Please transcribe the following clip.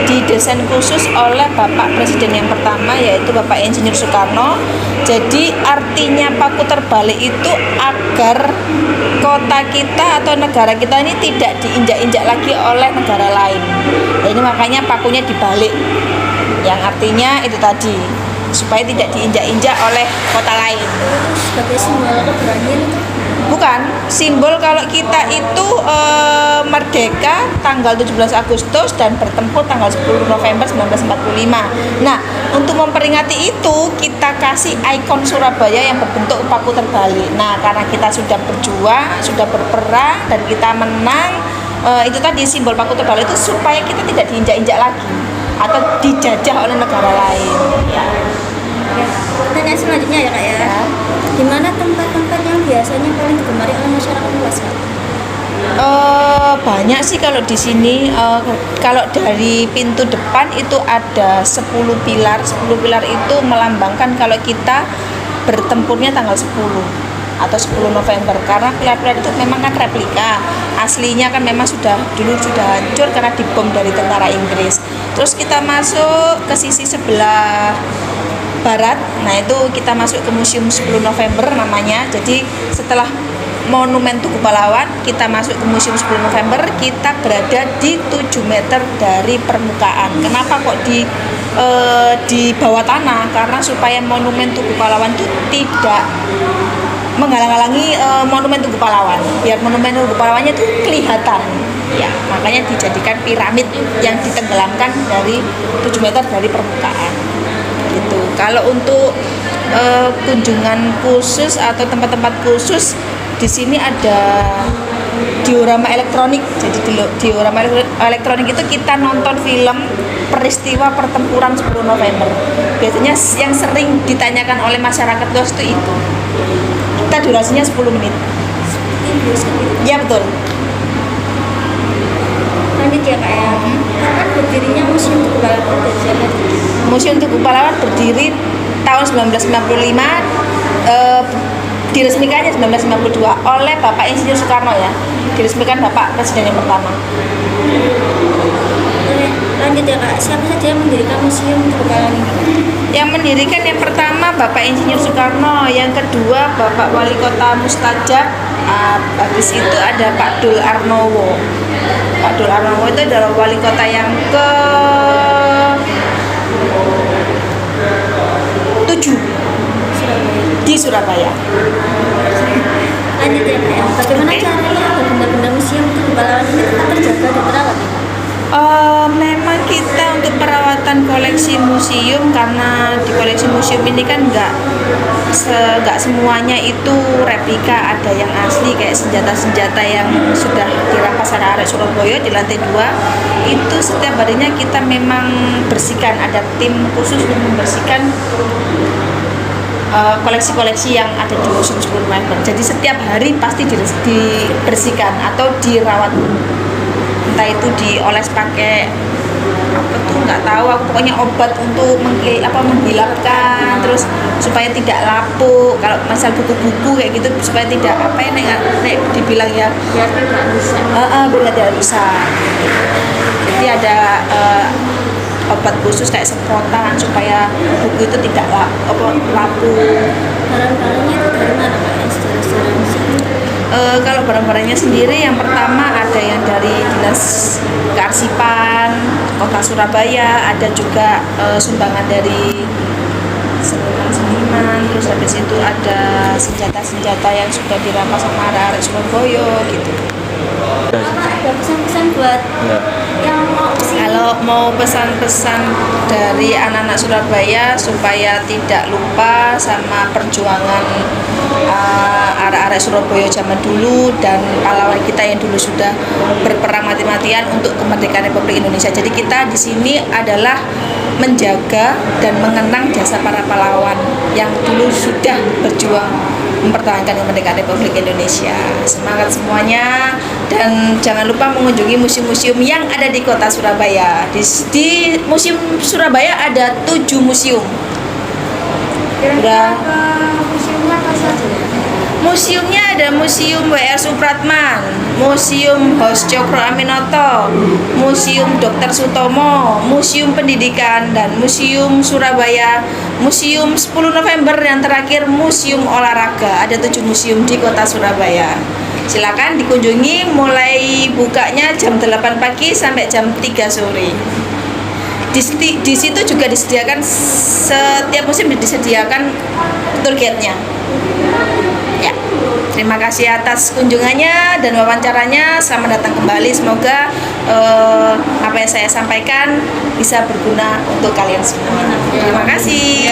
didesain khusus oleh Bapak Presiden yang pertama, yaitu Bapak Insinyur Soekarno. Jadi artinya paku terbalik itu agar kota kita atau negara kita ini tidak diinjak-injak lagi oleh negara lain. Ini makanya pakunya dibalik, yang artinya itu tadi, supaya tidak diinjak-injak oleh kota lain. Sebagai simbol keberanian itu? Bukan, simbol kalau kita itu merdeka tanggal 17 Agustus dan bertempur tanggal 10 November 1945. Nah, untuk memperingati itu kita kasih ikon Surabaya yang berbentuk paku terbalik. Nah, karena kita sudah berjuang, sudah berperang dan kita menang, itu tadi simbol paku terbalik itu supaya kita tidak diinjak-injak lagi atau dijajah oleh negara lain. Ya. Ya. Pertanyaan selanjutnya ya Kak ya. Di mana tempat-tempat yang biasanya paling digemari oleh masyarakat luas Kak? Banyak sih kalau di sini. Kalau dari pintu depan itu ada 10 pilar. 10 pilar itu melambangkan kalau kita bertempurnya tanggal 10 atau 10 November, karena pilar-pilar itu memang kan replika. Aslinya kan memang dulu sudah hancur karena dibom dari tentara Inggris. Terus kita masuk ke sisi sebelah barat, nah itu kita masuk ke Museum 10 November namanya. Jadi setelah Monumen Tugu Pahlawan kita masuk ke Museum 10 November, kita berada di 7 meter dari permukaan. Kenapa kok di bawah tanah? Karena supaya Monumen Tugu Pahlawan itu tidak menghalang-halangi Monumen Tugu Pahlawan, biar Monumen Tugu Pahlawannya itu kelihatan. Ya, makanya dijadikan piramid yang ditenggelamkan dari 7 meter dari permukaan. Gitu. Kalau untuk kunjungan khusus atau tempat-tempat khusus, di sini ada diorama elektronik. Jadi di diorama elektronik itu kita nonton film peristiwa pertempuran 10 November. Biasanya yang sering ditanyakan oleh masyarakat luas itu. Kita durasinya 10 menit. Ya betul. Lanjut ya Kak ya. Kapan berdirinya Museum Tugu Pahlawan dan siapa? Museum Tugu Pahlawan berdiri tahun 1995, diresmikannya 1992 oleh Bapak Insinyur Soekarno ya. Diresmikan Bapak Presiden yang pertama. Lanjut ya Kak, siapa saja yang mendirikan Museum Tugu Pahlawan ini? Yang mendirikan yang pertama Bapak Insinyur Soekarno, yang kedua Bapak Wali Kota Mustajab, habis itu ada Pak Dul Arnowo. Pak Dul Arnowo itu adalah wali kota yang ke-7 di Surabaya. Lanjut ya Kak ya. Bagaimana caranya agar benda-benda Museum Tugu Pahlawan ini tetap terjaga dan terawat ya? Memang kita untuk perawatan koleksi museum, karena di koleksi museum ini kan nggak semuanya itu replika, ada yang asli kayak senjata-senjata yang sudah dirampas arek Surabaya di lantai 2 itu setiap harinya kita memang bersihkan, ada tim khusus untuk membersihkan koleksi-koleksi yang ada di Museum 10 November. Jadi setiap hari pasti dibersihkan atau dirawat, entah itu dioles pakai apa tuh nggak tahu aku, pokoknya obat untuk menghilangkan, terus supaya tidak lapuk. Kalau misal buku-buku kayak gitu supaya tidak apa ya nek dibilang ya Biar tidak rusak. biar tidak rusak. Jadi ada obat khusus kayak semprotan supaya buku itu tidak lapuk. Barang-barangnya itu dari mana Kak ya? Secara museum. Kalau barang-barangnya sendiri, yang pertama ada yang dari Dinas Kearsipan Kota Surabaya, ada juga sumbangan dari seniman, terus habis itu ada senjata-senjata yang sudah dirampas sama arek Surabaya gitu. Ada pesan-pesan buat yang mau kesini? Kalau mau pesan-pesan dari anak-anak Surabaya supaya tidak lupa sama perjuangan arek-arek Surabaya zaman dulu dan pahlawan kita yang dulu sudah berperang mati-matian untuk kemerdekaan Republik Indonesia. Jadi kita di sini adalah menjaga dan mengenang jasa para pahlawan yang dulu sudah berjuang mempertahankan kemerdekaan Republik Indonesia. Semangat semuanya, dan jangan lupa mengunjungi museum-museum yang ada di kota Surabaya. Di Museum Surabaya ada 7 museum. Kira-kira museumnya apa saja? Museumnya ada Museum W.R. Supratman, Museum Hos Cokro Aminoto, Museum Dr. Sutomo, Museum Pendidikan, dan Museum Surabaya, Museum 10 November, yang terakhir Museum Olahraga. Ada 7 museum di kota Surabaya. Silakan dikunjungi, mulai bukanya jam 8 pagi sampai jam 3 sore. Di situ juga disediakan, setiap musim disediakan tour guide-nya. Ya, terima kasih atas kunjungannya dan wawancaranya. Selamat datang kembali. Semoga apa yang saya sampaikan bisa berguna untuk kalian semua. Terima kasih.